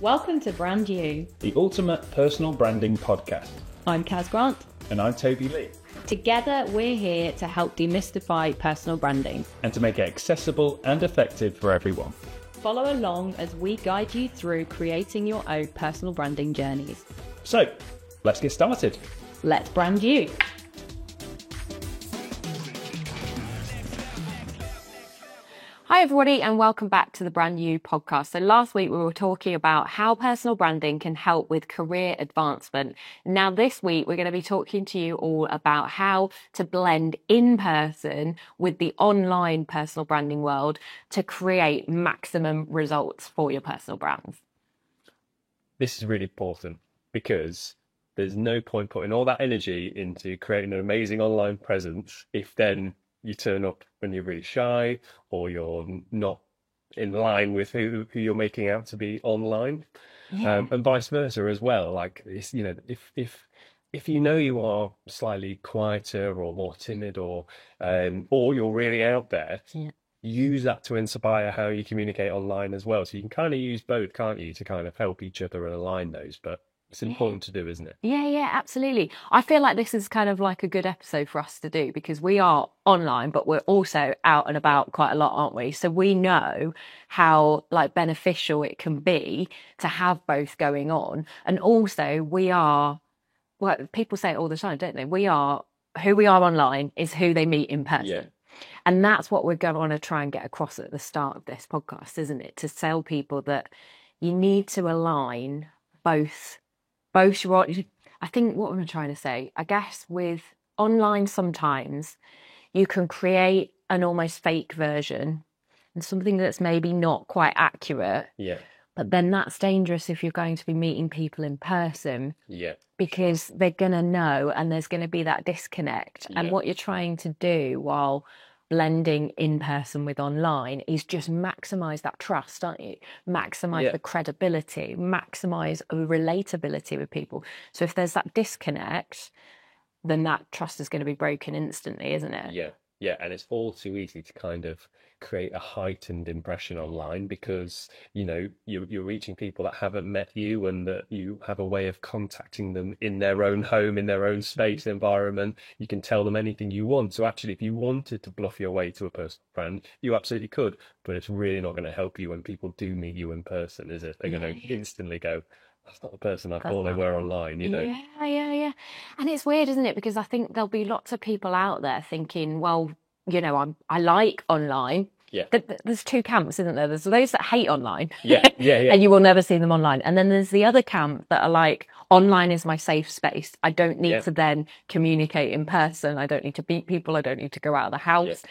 Welcome to Brand You. The ultimate personal branding podcast. I'm Kaz Grant. And I'm Toby Lee. Together, we're here to help demystify personal branding and to make it accessible and effective for everyone. Follow along as we guide you through creating your own personal branding journeys. So, let's get started. Let's brand you. Hi everybody and welcome back to the Brand You podcast. So last week we were talking about how personal branding can help with career advancement. Now this week we're going to be talking to you all about how to blend in person with the online personal branding world to create maximum results for your personal brands. This is really important because there's no point putting all that energy into creating an amazing online presence if then you turn up when you're really shy or you're not in line with who you're making out to be online, and vice versa as well. Like it's, if you know you are slightly quieter or more timid or you're really out there, use that to inspire how you communicate online as well. So you can kind of use both, can't you, to kind of help each other and align those. But it's important to do, isn't it? Yeah, absolutely. I feel like this is kind of like a good episode for us to do because we are online, but we're also out and about quite a lot, aren't we? So we know how like beneficial it can be to have both going on. And also we are, well, people say it all the time, don't they? Who we are online is who they meet in person. Yeah. And that's what we're going to try and get across at the start of this podcast, isn't it? To tell people that you need to align both your, I think what I'm trying to say, I guess with online sometimes you can create an almost fake version and something that's maybe not quite accurate. Yeah. But then that's dangerous if you're going to be meeting people in person. Yeah. Because they're going to know and there's going to be that disconnect. Yeah. And what you're trying to do while blending in person with online is just maximize that trust, aren't you? Maximize the credibility, maximize the relatability with people. So if there's that disconnect, then that trust is going to be broken instantly, isn't it? Yeah, and it's all too easy to kind of create a heightened impression online because, you're reaching people that haven't met you and that you have a way of contacting them in their own home, in their own space environment. You can tell them anything you want. So actually, if you wanted to bluff your way to a personal brand, you absolutely could, but it's really not going to help you when people do meet you in person, is it? They're going to instantly go, that's not the person I thought they were online, Yeah. And it's weird, isn't it? Because I think there'll be lots of people out there thinking, well, I like online. Yeah. There's two camps, isn't there? There's those that hate online. Yeah. And you will never see them online. And then there's the other camp that are like, online is my safe space. I don't need to then communicate in person. I don't need to meet people. I don't need to go out of the house. Yeah.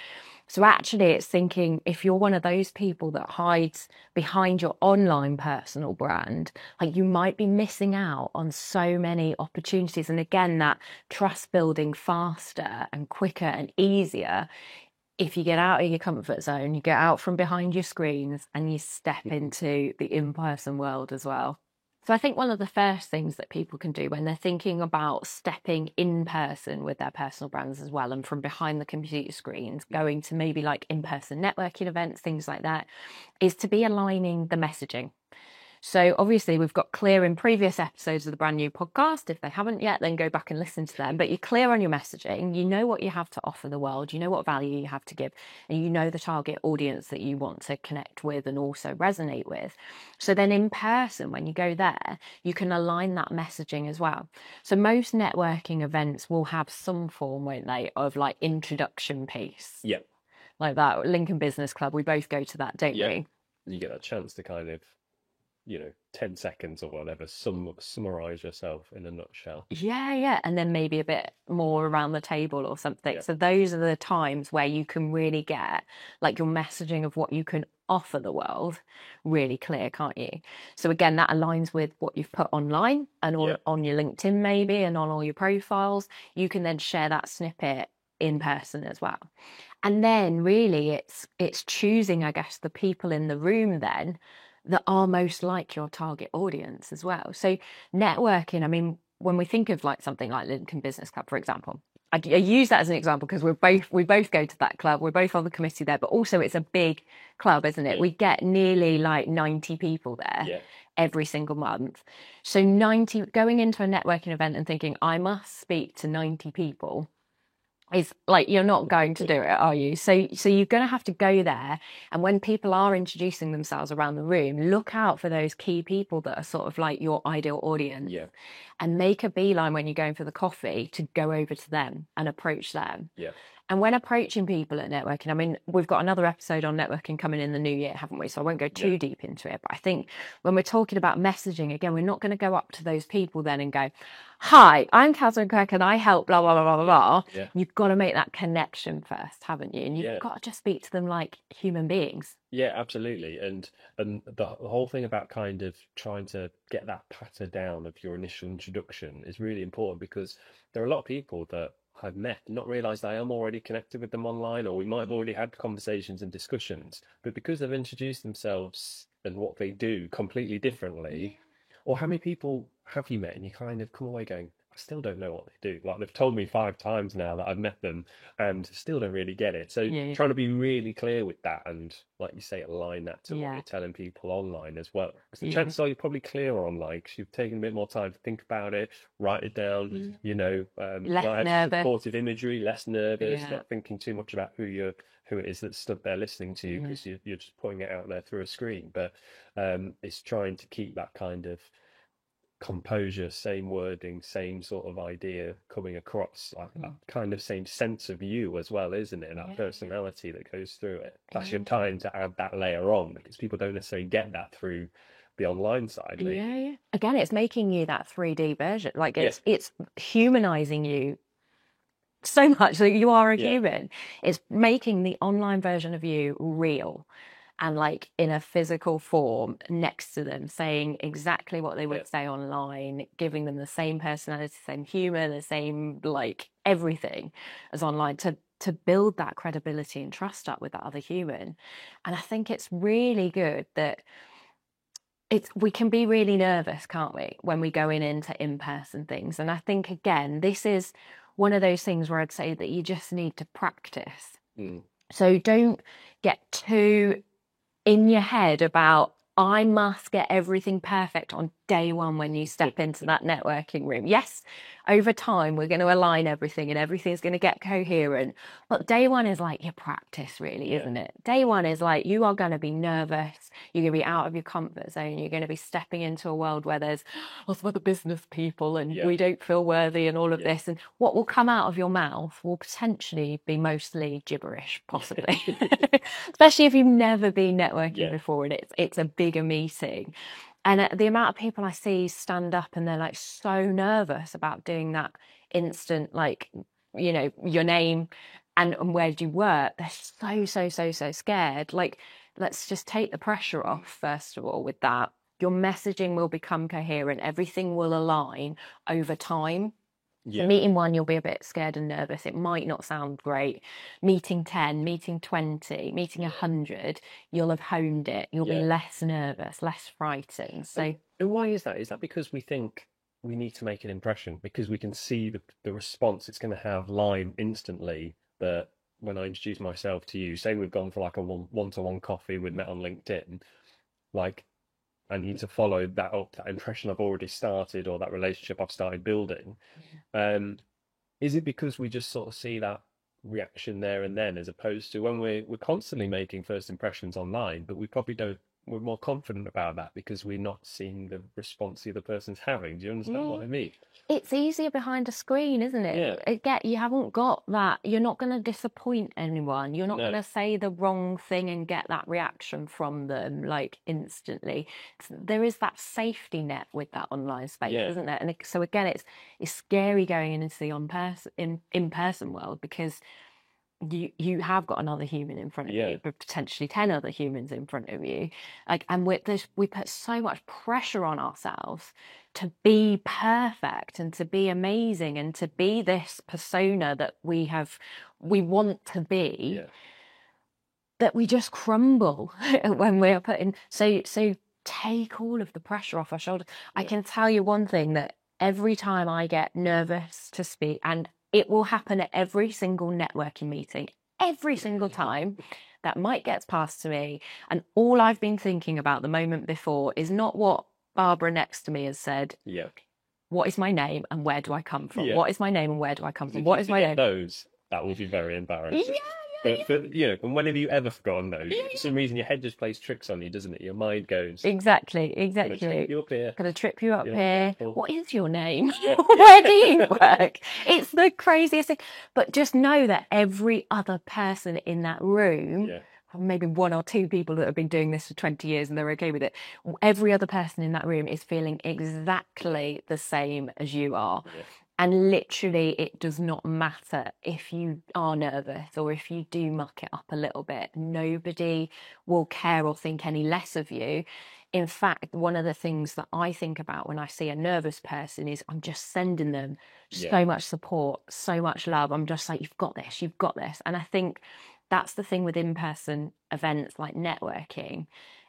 So actually it's thinking if you're one of those people that hides behind your online personal brand, like you might be missing out on so many opportunities. And again, that trust building faster and quicker and easier if you get out of your comfort zone, you get out from behind your screens and you step into the in-person world as well. So I think one of the first things that people can do when they're thinking about stepping in person with their personal brands as well and from behind the computer screens, going to maybe like in-person networking events, things like that, is to be aligning the messaging. So obviously we've got clear in previous episodes of the Brand New podcast. If they haven't yet, then go back and listen to them. But you're clear on your messaging. You know what you have to offer the world. You know what value you have to give. And you know the target audience that you want to connect with and also resonate with. So then in person, when you go there, you can align that messaging as well. So most networking events will have some form, won't they, of like introduction piece. Yeah. Like that Lincoln Business Club. We both go to that, don't we? You get that chance to kind of 10 seconds or whatever, summarize yourself in a nutshell. Yeah. And then maybe a bit more around the table or something. Yeah. So those are the times where you can really get like your messaging of what you can offer the world really clear, can't you? So again, that aligns with what you've put online and on your LinkedIn maybe and on all your profiles. You can then share that snippet in person as well. And then really it's choosing, I guess, the people in the room then that are most like your target audience as well. So networking, I mean, when we think of like something like Lincoln Business Club, for example, I use that as an example because we both go to that club. We're both on the committee there, but also it's a big club, isn't it? Yeah. We get nearly like 90 people there Yeah. every single month. So 90, going into a networking event and thinking I must speak to 90 people is like, you're not going to do it, are you? So you're going to have to go there, and when people are introducing themselves around the room, look out for those key people that are sort of like your ideal audience. Yeah. And make a beeline when you're going for the coffee to go over to them and approach them. Yeah. And when approaching people at networking, I mean, we've got another episode on networking coming in the new year, haven't we? So I won't go too deep into it. But I think when we're talking about messaging, again, we're not going to go up to those people then and go, hi, I'm Catherine Kirk and I help blah, blah, blah, blah, blah. Yeah. You've got to make that connection first, haven't you? And you've got to just speak to them like human beings. Yeah, absolutely. And the whole thing about kind of trying to get that patter down of your initial introduction is really important, because there are a lot of people that I've met and not realized I am already connected with them online, or we might have already had conversations and discussions, but because they've introduced themselves and what they do completely differently. Or how many people have you met and you kind of come away going, I still don't know what they do. Like, they've told me 5 times now that I've met them and still don't really get it. So trying to be really clear with that and, like you say, align that to what you're telling people online as well. Because the chances are you're probably clearer online because you've taken a bit more time to think about it, write it down, you know, Less nervous. Supportive imagery, less nervous, not thinking too much about who it is that's stood there listening to you, because you're just putting it out there through a screen. But it's trying to keep that kind of composure, same wording, same sort of idea coming across, like that kind of same sense of you as well, isn't it? That personality that goes through it. That's your time to add that layer on, because people don't necessarily get that through the online side. Yeah. Again, it's making you that 3D version. Like it's humanizing you so much that you are a human. It's making the online version of you real and like in a physical form next to them, saying exactly what they would say online, giving them the same personality, same humor, the same like everything as online, to build that credibility and trust up with that other human. And I think it's really good that we can be really nervous, can't we, when we go into in-person things. And I think, again, this is one of those things where I'd say that you just need to practice. So don't get too in your head about, I must get everything perfect on day one when you step into that networking room. Yes, over time, we're going to align everything and everything's going to get coherent. But day one is like your practice, really, isn't it? Day one is like, you are going to be nervous. You're going to be out of your comfort zone. You're going to be stepping into a world where there's lots of other business people and we don't feel worthy and all of this. And what will come out of your mouth will potentially be mostly gibberish, possibly. Especially if you've never been networking before and it's a bigger meeting. And the amount of people I see stand up and they're like so nervous about doing that instant, like, you know, your name and where do you work? They're so scared. Like, let's just take the pressure off, first of all, with that. Your messaging will become coherent. Everything will align over time. So meeting 1, you'll be a bit scared and nervous. It might not sound great. Meeting 10, meeting 20, meeting 100, you'll have honed it. You'll be less nervous, less frightened. So, and why is that? Is that because we think we need to make an impression? Because we can see the response it's going to have live instantly. That when I introduce myself to you, say we've gone for like a one-to-one coffee, we've met on LinkedIn, like, I need to follow that up, that impression I've already started or that relationship I've started building. Is it because we just sort of see that reaction there and then, as opposed to when we're constantly making first impressions online, but we probably don't, we're more confident about that because we're not seeing the response the other person's having. Do you understand what I mean? It's easier behind a screen, isn't it? You haven't got that. You're not going to disappoint anyone. You're not going to say the wrong thing and get that reaction from them like instantly. There is that safety net with that online space, isn't there? And so again, it's scary going into the in-person world, because you have got another human in front of you, but potentially 10 other humans in front of you. Like, and we put so much pressure on ourselves to be perfect and to be amazing and to be this persona that we want to be, that we just crumble when we're putting. So take all of the pressure off our shoulders. I can tell you one thing, that every time I get nervous to speak, and It will happen at every single networking meeting, every single time. That mic gets passed to me, and all I've been thinking about the moment before is not what Barbara next to me has said. Yeah. What is my name and where do I come from? Yeah. What is my name and where do I come from? If What you is my name? Those, that will be very embarrassing. Yeah. But you know, and when have you ever forgotten those? For some reason, your head just plays tricks on you, doesn't it? Your mind goes, Exactly. "Gonna trip you up here. Gonna trip you up Yeah. here. Cool. What is your name? Yeah. Where do you work? It's the craziest thing. But just know that every other person in that room, Yeah. maybe one or two people that have been doing this for 20 years and they're okay with it, every other person in that room is feeling exactly the same as you are. Yeah. And literally, it does not matter if you are nervous or if you do muck it up a little bit. Nobody will care or think any less of you. In fact, one of the things that I think about when I see a nervous person is I'm just sending them so much support, so much love. I'm just like, you've got this, you've got this. And I think that's the thing with in-person events like networking.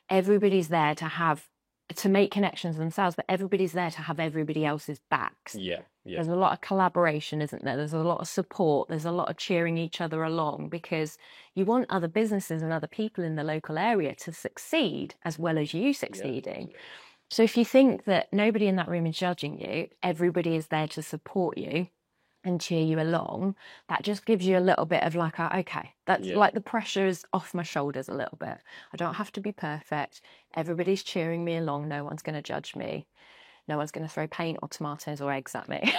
Everybody's there to make connections themselves, but everybody's there to have everybody else's backs. Yeah. There's a lot of collaboration, isn't there? There's a lot of support. There's a lot of cheering each other along, because you want other businesses and other people in the local area to succeed as well as you succeeding. Yeah. So if you think that nobody in that room is judging you, everybody is there to support you and cheer you along, that just gives you a little bit of like, okay, that's like the pressure is off my shoulders a little bit. I don't have to be perfect. Everybody's cheering me along. No one's going to judge me. No one's going to throw paint or tomatoes or eggs at me.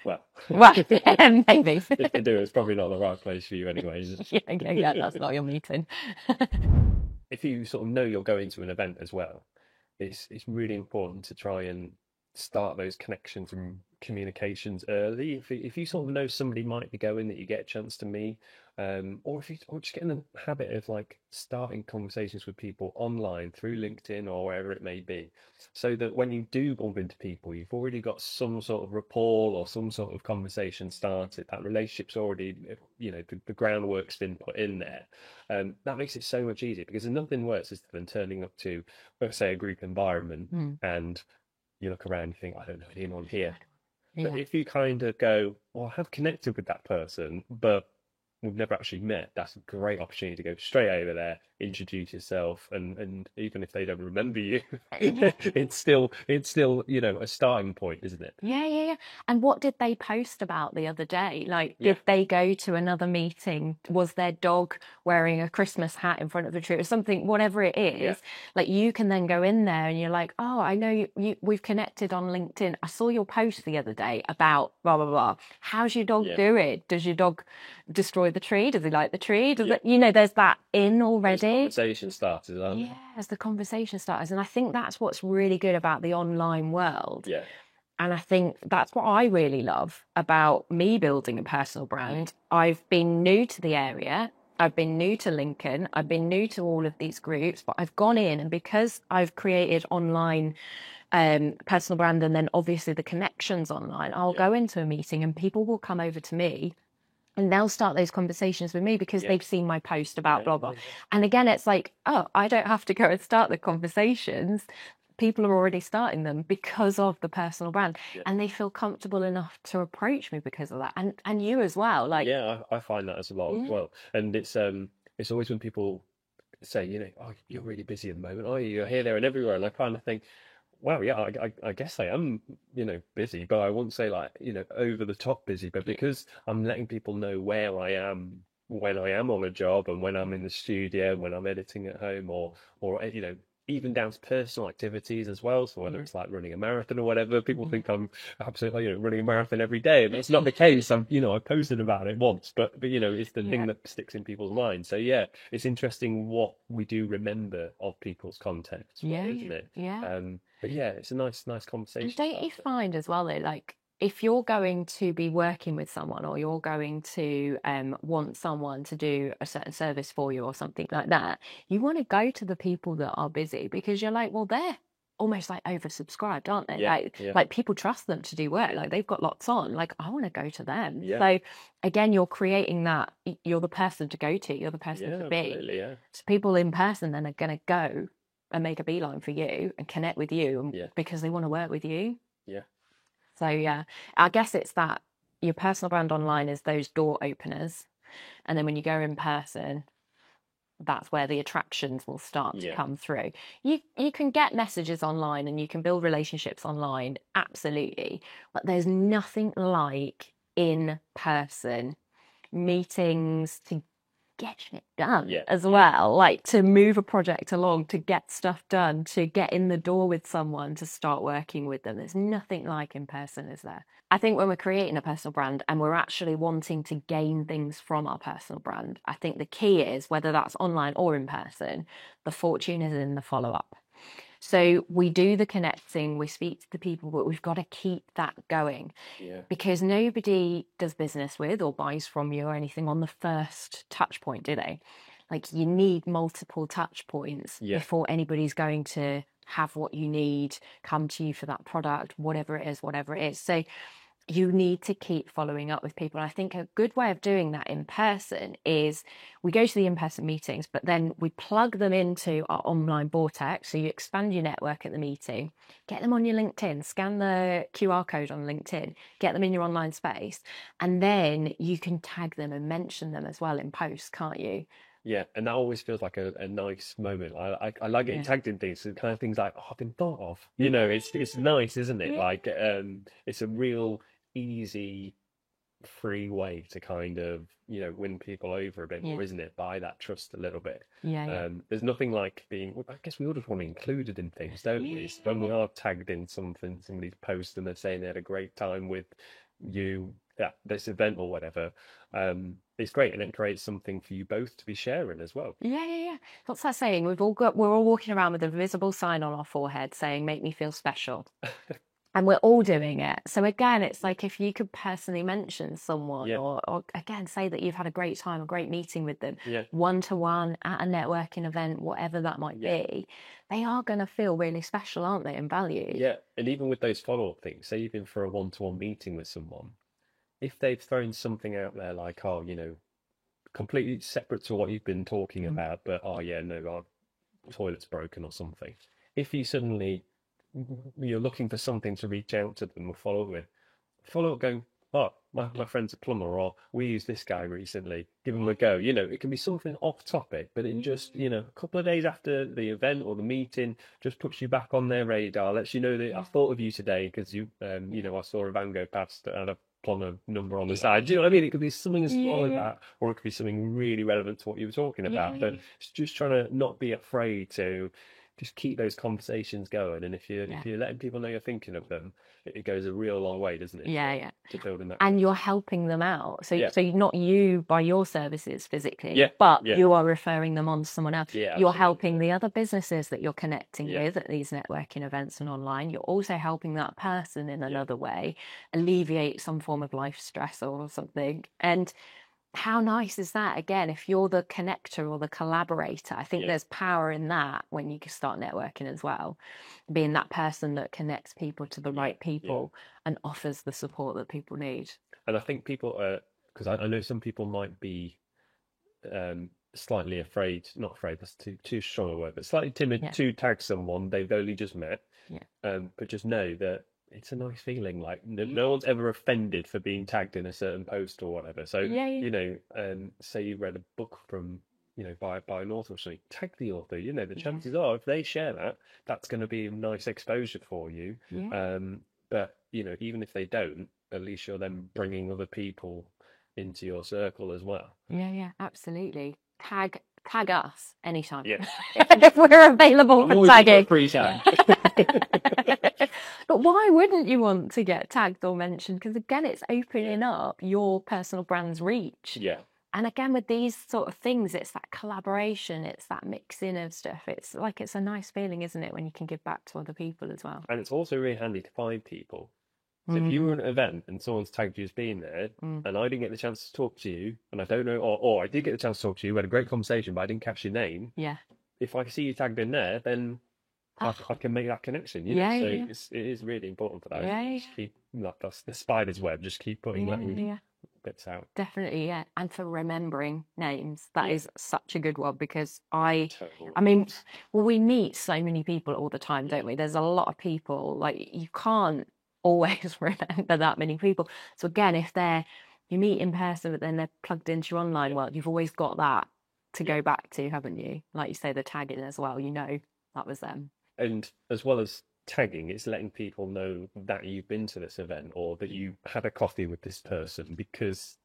Well, maybe. If they do, it's probably not the right place for you anyway. Yeah, that's not your meeting. If you sort of know you're going to an event as well, it's really important to try and start those connections and communications early. If you sort of know somebody might be going that you get a chance to meet, or just get in the habit of like starting conversations with people online through LinkedIn or wherever it may be, so that when you do bump into people, you've already got some sort of rapport or some sort of conversation started. That relationship's already, the groundwork's been put in there. That makes it so much easier, because there's nothing worse than turning up to, let's say, a group environment and you look around and you think, I don't know anyone here. But if you kind of go, well, I have connected with that person, but we've never actually met, that's a great opportunity to go straight over there, introduce yourself, and even if they don't remember you, it's still a starting point, isn't it? Yeah. And what did they post about the other day? Like, did they go to another meeting? Was their dog wearing a Christmas hat in front of a tree or something? Whatever it is, like, you can then go in there and you're like, oh, I know we've connected on LinkedIn. I saw your post the other day about blah blah blah. How's your dog doing? Does your dog destroy the tree? Does he like the tree? Does it, there's that in already. Conversation starters, aren't they? As the conversation starters. And I think that's what's really good about the online world. Yeah. And I think that's what I really love about me building a personal brand. I've been new to the area. I've been new to Lincoln. I've been new to all of these groups, but I've gone in, and because I've created online personal brand, and then obviously the connections online, I'll go into a meeting and people will come over to me and they'll start those conversations with me because they've seen my post about blah, blah. And again, it's like, oh, I don't have to go and start the conversations. People are already starting them because of the personal brand, and they feel comfortable enough to approach me because of that. And you as well. Like, I find that as a lot as well. And it's always when people say, oh, you're really busy at the moment. Oh, you're here, there and everywhere. And I kind of think, well, yeah, I guess I am, busy, but I won't say like, over the top busy, but because I'm letting people know where I am when I am on a job, and when I'm in the studio, when I'm editing at home, or even down to personal activities as well. So whether it's like running a marathon or whatever, people think I'm absolutely, running a marathon every day, and that's not the case. I posted about it once, but it's the thing that sticks in people's minds. So yeah, it's interesting what we do remember of people's context, isn't it? Yeah. But yeah, it's a nice conversation. And don't you find as well, though, like, if you're going to be working with someone, or you're going to want someone to do a certain service for you or something like that, you want to go to the people that are busy, because you're like, well, they're almost like oversubscribed, aren't they? Like people trust them to do work. Like, they've got lots on. Like, I want to go to them. So again, you're creating that. You're the person to go to. You're the person to be. So people in person then are going to go and make a beeline for you and connect with you because they want to work with you. Yeah. So yeah, I guess it's that your personal brand online is those door openers. And then when you go in person, that's where the attractions will start to come through. You can get messages online and you can build relationships online, absolutely. But there's nothing like in person meetings to get shit done as well, like to move a project along, to get stuff done, to get in the door with someone, to start working with them. There's nothing like in person, is there? I think when we're creating a personal brand and we're actually wanting to gain things from our personal brand, I think the key is, whether that's online or in person, the fortune is in the follow-up. So we do the connecting, we speak to the people, but we've got to keep that going, because nobody does business with or buys from you or anything on the first touch point, do they? Like, you need multiple touch points before anybody's going to have what you need, come to you for that product, whatever it is. So you need to keep following up with people. I think a good way of doing that in person is we go to the in-person meetings, but then we plug them into our online vortex. So you expand your network at the meeting, get them on your LinkedIn, scan the QR code on LinkedIn, get them in your online space, and then you can tag them and mention them as well in posts, can't you? Yeah, and that always feels like a nice moment. I like getting tagged in things, so kind of things like, oh, I've been thought of. You know, it's nice, isn't it? Like, it's a real easy, free way to kind of, you know, win people over a bit more, isn't it? Buy that trust a little bit. There's nothing like being, well, I guess we all just want to be included in things, don't we? So when we are tagged in something, somebody's post and they're saying they had a great time with you at this event or whatever, it's great, and it creates something for you both to be sharing as well. Yeah. What's that saying? We're all walking around with a visible sign on our forehead saying, "Make me feel special." And we're all doing it. So again, it's like, if you could personally mention someone or again, say that you've had a great time, a great meeting with them, one-to-one at a networking event, whatever that might be, they are going to feel really special, aren't they, and valued? Yeah, and even with those follow-up things, say you've been for a one-to-one meeting with someone, if they've thrown something out there like, oh, you know, completely separate to what you've been talking about, but, oh yeah, no, our toilet's broken or something. If you suddenly, you're looking for something to reach out to them or follow up going, oh, my friend's a plumber, or we used this guy recently, give him a go. You know, it can be something off topic, but it just, you know, a couple of days after the event or the meeting, just puts you back on their radar, lets you know that I thought of you today because you know, I saw a van go past that had a plumber number on the side. Do you know what I mean? It could be something as small as that, or it could be something really relevant to what you were talking about. But it's just trying to not be afraid to just keep those conversations going, and if you're letting people know you're thinking of them, it goes a real long way, doesn't it? To building that. And you're helping them out. So you're not you by your services physically, but you are referring them on to someone else. You're helping the other businesses that you're connecting with at these networking events and online. You're also helping that person in another way alleviate some form of life stress or something. And how nice is that? Again, if you're the connector or the collaborator, I think there's power in that when you can start networking as well. Being that person that connects people to the right people and offers the support that people need. And I think people, because I know some people might be slightly afraid, not afraid, that's too strong a word, but slightly timid to tag someone they've only just met. But just know that it's a nice feeling. Like no one's ever offended for being tagged in a certain post or whatever. So you know, say you read a book from, you know, by an author or something, tag the author. You know, the chances are if they share that, that's going to be a nice exposure for you. But you know, even if they don't, at least you're then bringing other people into your circle as well. Yeah, absolutely. Tag us anytime. If we're available for tagging. Free time. But why wouldn't you want to get tagged or mentioned? Because again, it's opening up your personal brand's reach. And again, with these sort of things, it's that collaboration, it's that mixing of stuff. It's like, it's a nice feeling, isn't it, when you can give back to other people as well. And it's also really handy to find people. So if you were at an event and someone's tagged you as being there, and I didn't get the chance to talk to you, and I don't know, or I did get the chance to talk to you, we had a great conversation, but I didn't catch your name. If I see you tagged in there, then I can make that connection. You know? So it is really important for that. Just keep, that's the spider's web. Just keep putting that bits out. Definitely, and for remembering names, that is such a good one, because I mean, well, we meet so many people all the time, don't we? There's a lot of people, like, you can't always remember that many people. So again, if you meet in person, but then they're plugged into your online world, you've always got that to go back to, haven't you? Like you say, the tagging as well, that was them. And as well as tagging, it's letting people know that you've been to this event or that you had a coffee with this person, because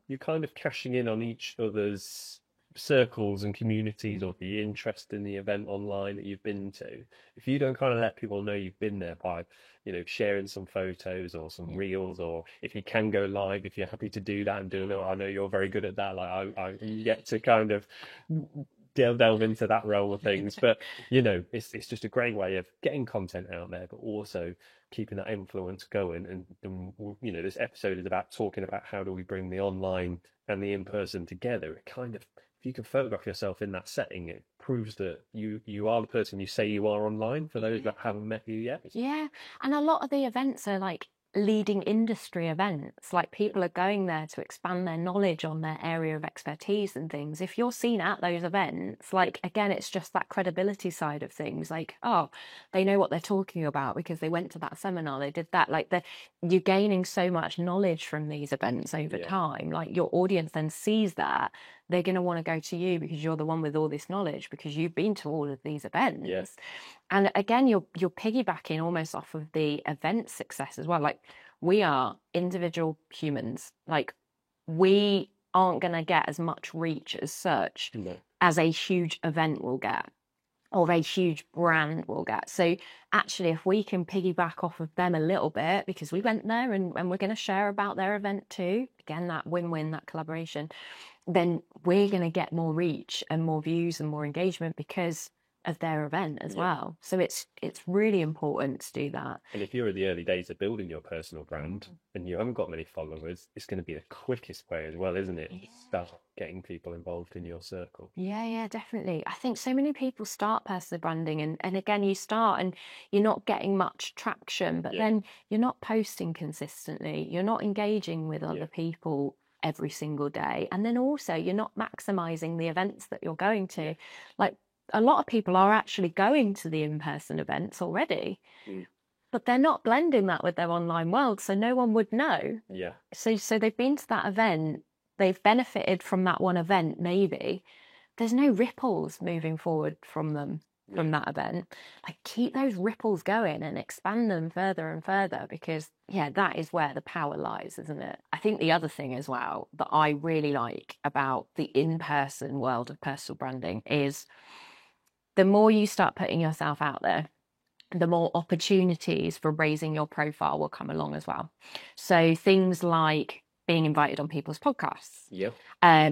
you're kind of cashing in on each other's circles and communities, or the interest in the event online that you've been to. If you don't kind of let people know you've been there by, sharing some photos or some reels, or if you can go live, if you're happy to do that and do it, I know you're very good at that. Like I get to kind of delve into that realm of things, but it's just a great way of getting content out there, but also keeping that influence going. And this episode is about talking about how do we bring the online and the in-person together. It kind of, if you can photograph yourself in that setting, it proves that you are the person you say you are online, for those that haven't met you yet. Yeah, and a lot of the events are like leading industry events. Like people are going there to expand their knowledge on their area of expertise and things. If you're seen at those events, like again, it's just that credibility side of things. Like, oh, they know what they're talking about because they went to that seminar, they did that. Like you're gaining so much knowledge from these events over time. Like your audience then sees that, they're going to want to go to you because you're the one with all this knowledge, because you've been to all of these events. Yes. And again, you're piggybacking almost off of the event success as well. Like we are individual humans. Like we aren't going to get as much reach as such as a huge event will get, or a huge brand will get. So actually, if we can piggyback off of them a little bit, because we went there and we're going to share about their event too, again, that win-win, that collaboration, then we're going to get more reach and more views and more engagement because of their event as well. So it's really important to do that. And if you're in the early days of building your personal brand and you haven't got many followers, it's going to be the quickest way as well, isn't it? Start getting people involved in your circle. Yeah, definitely. I think so many people start personal branding and again, you start and you're not getting much traction, but then you're not posting consistently. You're not engaging with other people every single day. And then also you're not maximizing the events that you're going to. Like a lot of people are actually going to the in-person events already, but they're not blending that with their online world, so no one would know. Yeah. So they've been to that event, they've benefited from that one event, maybe. There's no ripples moving forward from them, from that event. Like keep those ripples going and expand them further and further, because that is where the power lies, isn't it? I think the other thing as well that I really like about the in-person world of personal branding is the more you start putting yourself out there, the more opportunities for raising your profile will come along as well. So things like being invited on people's podcasts,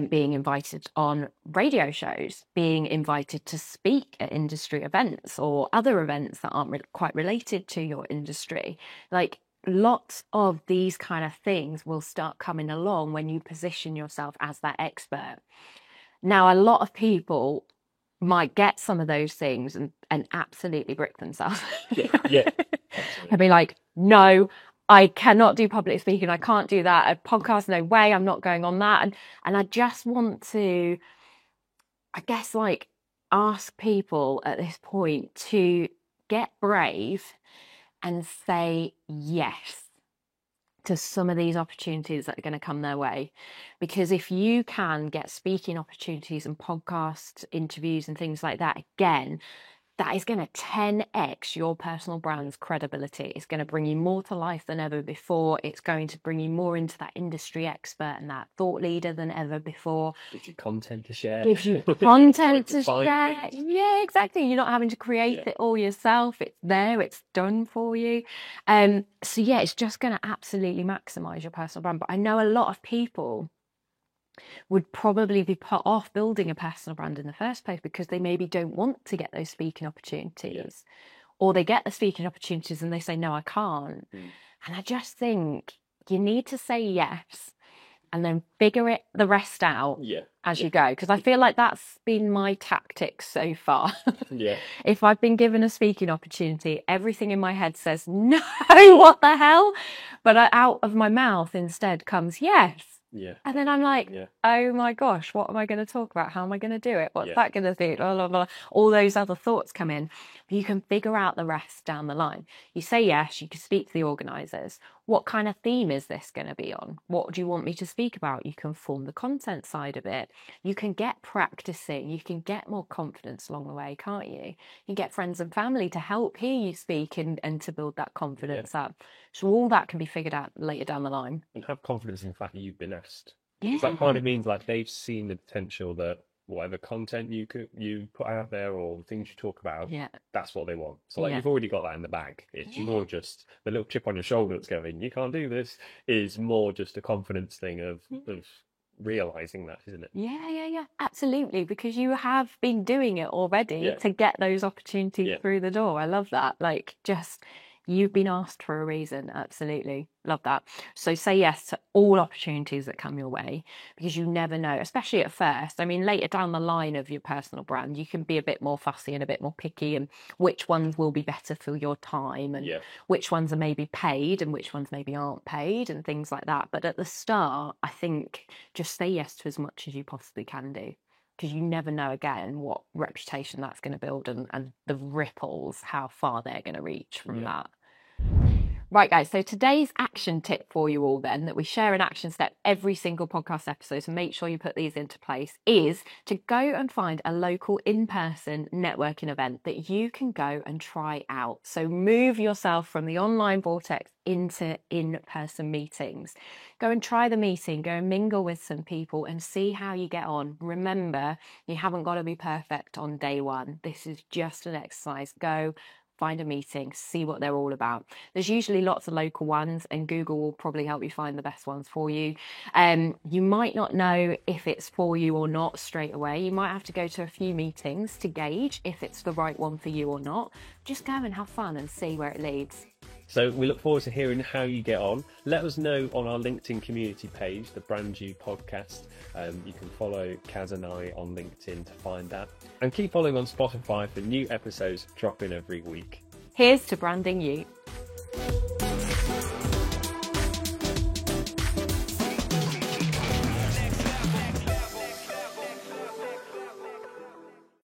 being invited on radio shows, being invited to speak at industry events or other events that aren't quite related to your industry. Like lots of these kind of things will start coming along when you position yourself as that expert. Now, a lot of people might get some of those things and absolutely brick themselves. I'd be like, no, I cannot do public speaking. I can't do that. A podcast, no way. I'm not going on that. And I just want to, I guess, like ask people at this point to get brave and say yes to some of these opportunities that are going to come their way. Because if you can get speaking opportunities and podcast interviews and things like that, again, that is going to 10x your personal brand's credibility. It's going to bring you more to life than ever before. It's going to bring you more into that industry expert and that thought leader than ever before. Gives you content to share. Yeah, exactly. You're not having to create it all yourself. It's there. It's done for you. So it's just going to absolutely maximize your personal brand. But I know a lot of people would probably be put off building a personal brand in the first place because they maybe don't want to get those speaking opportunities, or they get the speaking opportunities and they say, no, I can't. And I just think you need to say yes and then figure the rest out as you go. Because I feel like that's been my tactic so far. If I've been given a speaking opportunity, everything in my head says, no, what the hell? But out of my mouth instead comes yes. Yeah. And then I'm like, Yeah. oh my gosh, what am I going to talk about? How am I going to do it? What's Yeah. that going to do? Blah, blah, blah. All those other thoughts come in. But you can figure out the rest down the line. You say yes, you can speak to the organisers. What kind of theme is this going to be on? What do you want me to speak about? You can form the content side of it. You can get practicing. You can get more confidence along the way, can't you? You get friends and family to help hear you speak and to build that confidence up. So all that can be figured out later down the line. And have confidence in the fact that you've been asked. Yeah. That kind of means like they've seen the potential that whatever content you put out there or things you talk about, that's what they want. So like you've already got that in the bag. It's more just the little chip on your shoulder that's going, you can't do this, is more just a confidence thing of realizing that, isn't it? Yeah, absolutely, because you have been doing it already to get those opportunities through the door. I love that. Like, just you've been asked for a reason. Absolutely love that. So say yes to all opportunities that come your way, because you never know, especially at first. I mean, later down the line of your personal brand, you can be a bit more fussy and a bit more picky, and which ones will be better for your time, and which ones are maybe paid and which ones maybe aren't paid, and things like that. But at the start, I think just say yes to as much as you possibly can do, because you never know, again, what reputation that's going to build, and the ripples, how far they're going to reach from that. Right, guys, so today's action tip for you all then, that we share an action step every single podcast episode, so make sure you put these into place, is to go and find a local in-person networking event that you can go and try out. So move yourself from the online vortex into in-person meetings. Go and try the meeting, go and mingle with some people and see how you get on. Remember, you haven't got to be perfect on day one. This is just an exercise. Go find a meeting, see what they're all about. There's usually lots of local ones, and Google will probably help you find the best ones for you. You might not know if it's for you or not straight away. You might have to go to a few meetings to gauge if it's the right one for you or not. Just go and have fun and see where it leads. So we look forward to hearing how you get on. Let us know on our LinkedIn community page, the Brand You Podcast. You can follow Kaz and I on LinkedIn to find that. And keep following on Spotify for new episodes dropping every week. Here's to branding you.